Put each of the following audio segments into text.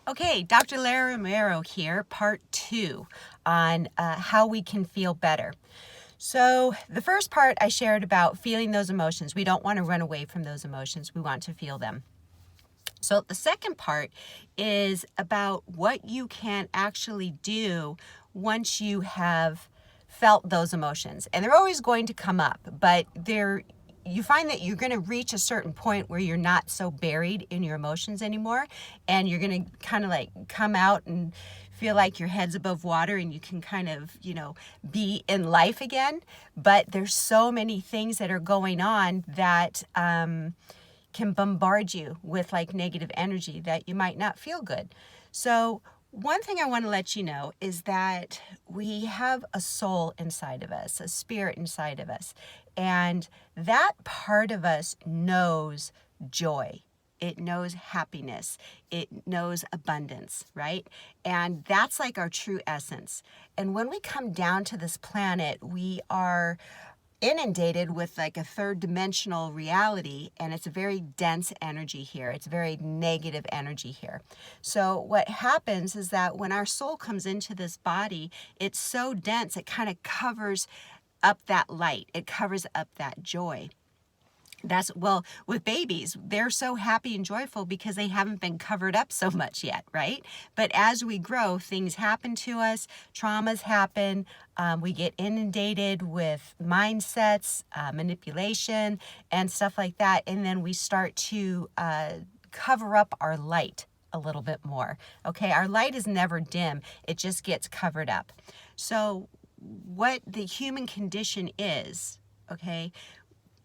Okay, Dr. Lara Romero here, part 2 on how we can feel better. So the first part I shared about feeling those emotions. We don't want to run away from those emotions. We want to feel them. So the second part is about what you can actually do once you have felt those emotions. And they're always going to come up, but you find that you're going to reach a certain point where you're not so buried in your emotions anymore, and you're going to kind of like come out and feel like your head's above water and you can kind of, be in life again. But there's so many things that are going on that can bombard you with like negative energy that you might not feel good. So one thing I want to let you know is that we have a soul inside of us, a spirit inside of us, and that part of us knows joy. It knows happiness. It knows abundance, right? And that's like our true essence. And when we come down to this planet, we are inundated with like a third dimensional reality, and it's a very dense energy here. It's very negative energy here. So what happens is that when our soul comes into this body, it's so dense, it kind of covers up that light. It covers up that joy. With babies, they're so happy and joyful because they haven't been covered up so much yet, right? But as we grow, things happen to us, traumas happen, we get inundated with mindsets, manipulation, and stuff like that. And then we start to cover up our light a little bit more. Okay, our light is never dim, it just gets covered up. So, what the human condition is, okay,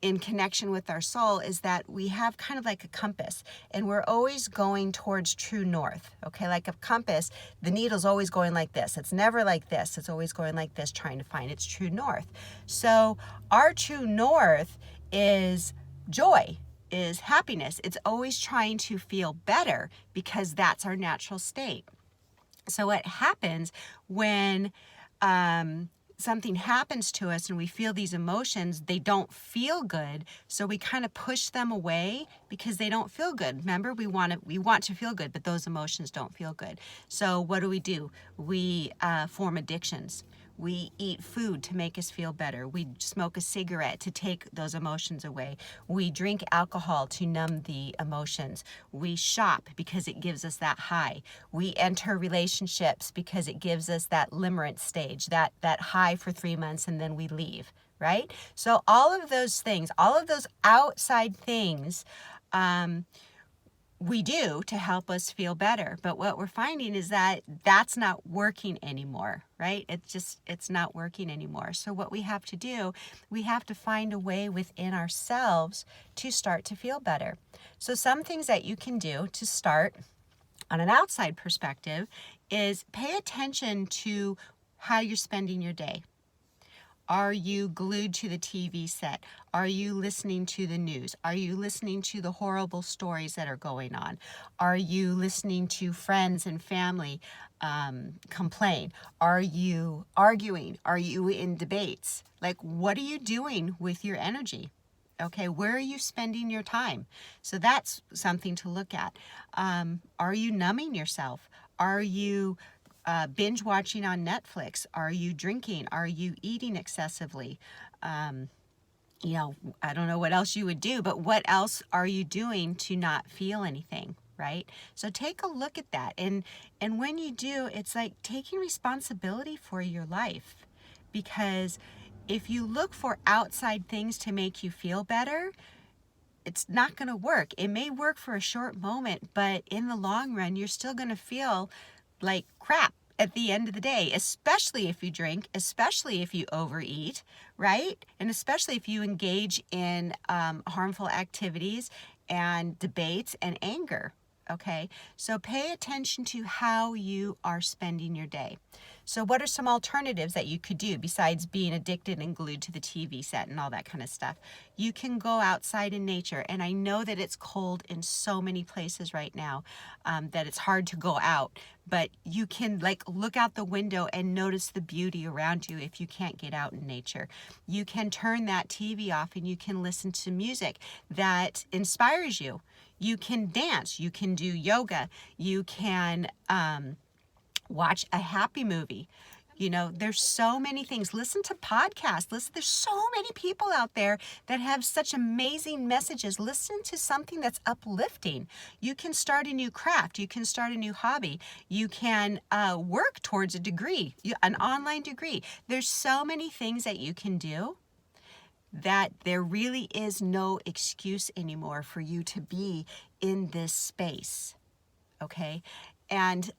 in connection with our soul, is that we have kind of like a compass, and we're always going towards true north. Okay, like a compass, the needle's always going like this. It's never like this. It's always going like this, trying to find its true north. So our true north is joy, is happiness. It's always trying to feel better because that's our natural state. So what happens when something happens to us and we feel these emotions, they don't feel good, so we kind of push them away because they don't feel good. Remember, we want to feel good, but those emotions don't feel good. So what do? We form addictions. We eat food to make us feel better. We smoke a cigarette to take those emotions away. We drink alcohol to numb the emotions. We shop because it gives us that high. We enter relationships because it gives us that limerence stage, that high for 3 months, and then we leave, right? So all of those things, all of those outside things, we do to help us feel better. But what we're finding is that that's not working anymore, right? It's not working anymore. So what we have to do, we have to find a way within ourselves to start to feel better. So some things that you can do to start on an outside perspective is pay attention to how you're spending your day. Are you glued to the TV set? Are you listening to the news? Are you listening to the horrible stories that are going on? Are you listening to friends and family complain? Are you arguing? Are you in debates? Like, what are you doing with your energy? Okay, where are you spending your time? So that's something to look at. Are you numbing yourself? Are you binge watching on Netflix? Are you drinking? Are you eating excessively? I don't know what else you would do, but what else are you doing to not feel anything, right? So take a look at that. And when you do, it's like taking responsibility for your life. Because if you look for outside things to make you feel better, it's not going to work. It may work for a short moment, but in the long run, you're still going to feel like crap at the end of the day, especially if you drink, especially if you overeat, right? And especially if you engage in harmful activities and debates and anger. Okay, so pay attention to how you are spending your day. So what are some alternatives that you could do besides being addicted and glued to the TV set and all that kind of stuff? You can go outside in nature, and I know that it's cold in so many places right now, that it's hard to go out, but you can like look out the window and notice the beauty around you if you can't get out in nature. You can turn that TV off and you can listen to music that inspires you. You can dance. You can do yoga. You can watch a happy movie. You know, there's so many things. Listen to podcasts. Listen, there's so many people out there that have such amazing messages. Listen to something that's uplifting. You can start a new craft. You can start a new hobby. You can work towards a degree, an online degree. There's so many things that you can do that there really is no excuse anymore for you to be in this space. Okay? And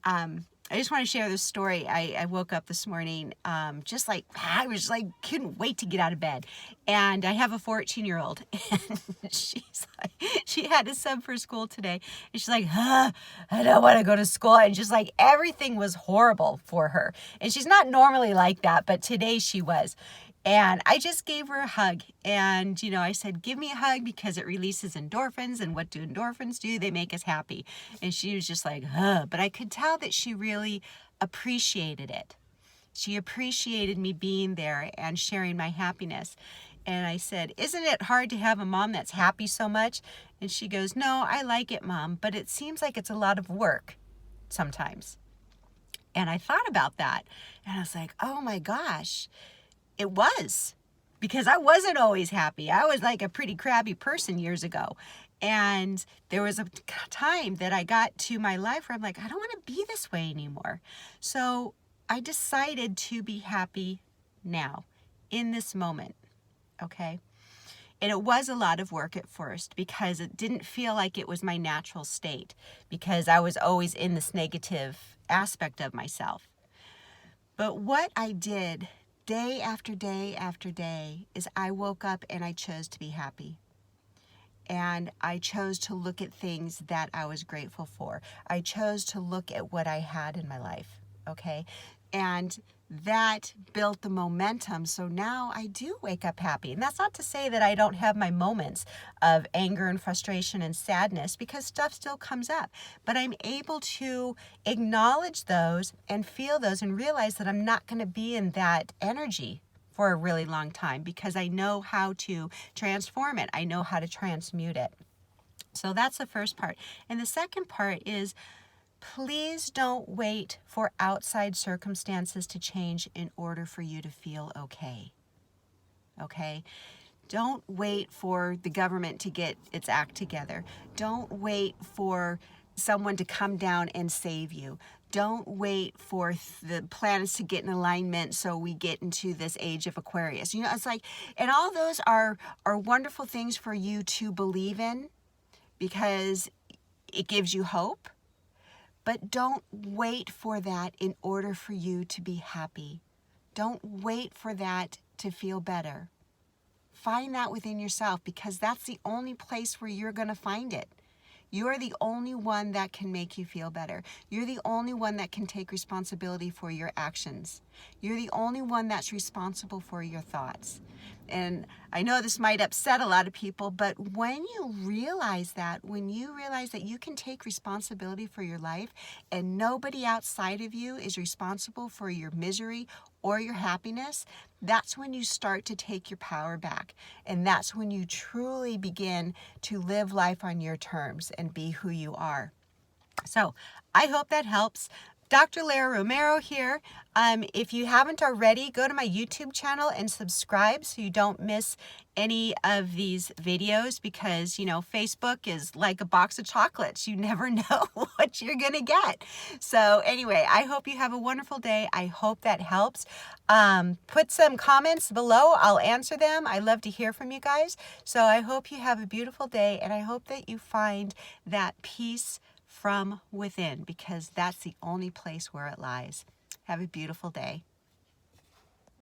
I just want to share this story. I woke up this morning, I was like, couldn't wait to get out of bed. And I have a 14-year-old, and she had to sub for school today. And she's like, I don't want to go to school. And just like everything was horrible for her. And she's not normally like that, but today she was. And I just gave her a hug. And, you know, I said, give me a hug because it releases endorphins. And what do endorphins do? They make us happy. And she was just like, But I could tell that she really appreciated it. She appreciated me being there and sharing my happiness. And I said, isn't it hard to have a mom that's happy so much? And she goes, no, I like it, Mom, but it seems like it's a lot of work sometimes. And I thought about that. And I was like, oh my gosh. It was, because I wasn't always happy. I was like a pretty crabby person years ago. And there was a time that I got to my life where I'm like, I don't want to be this way anymore. So I decided to be happy now, in this moment, okay? And it was a lot of work at first because it didn't feel like it was my natural state, because I was always in this negative aspect of myself. But what I did day after day after day is I woke up and I chose to be happy. And I chose to look at things that I was grateful for. I chose to look at what I had in my life, okay? And that built the momentum. So now I do wake up happy. And that's not to say that I don't have my moments of anger and frustration and sadness, because stuff still comes up. But I'm able to acknowledge those and feel those and realize that I'm not going to be in that energy for a really long time, because I know how to transform it. I know how to transmute it. So that's the first part. And the second part is, please don't wait for outside circumstances to change in order for you to feel okay. Okay? Don't wait for the government to get its act together. Don't wait for someone to come down and save you. Don't wait for the planets to get in alignment so we get into this age of Aquarius. You know, it's like, and all those are wonderful things for you to believe in, because it gives you hope. But don't wait for that in order for you to be happy. Don't wait for that to feel better. Find that within yourself, because that's the only place where you're going to find it. You're the only one that can make you feel better. You're the only one that can take responsibility for your actions. You're the only one that's responsible for your thoughts. And I know this might upset a lot of people, but when you realize that, when you realize that you can take responsibility for your life and nobody outside of you is responsible for your misery or your happiness, that's when you start to take your power back. And that's when you truly begin to live life on your terms and be who you are. So I hope that helps. Dr. Lara Romero here. If you haven't already, go to my YouTube channel and subscribe so you don't miss any of these videos, because, you know, Facebook is like a box of chocolates. You never know what you're going to get. So anyway, I hope you have a wonderful day. I hope that helps. Put some comments below. I'll answer them. I love to hear from you guys. So I hope you have a beautiful day, and I hope that you find that peace from within, because that's the only place where it lies. Have a beautiful day.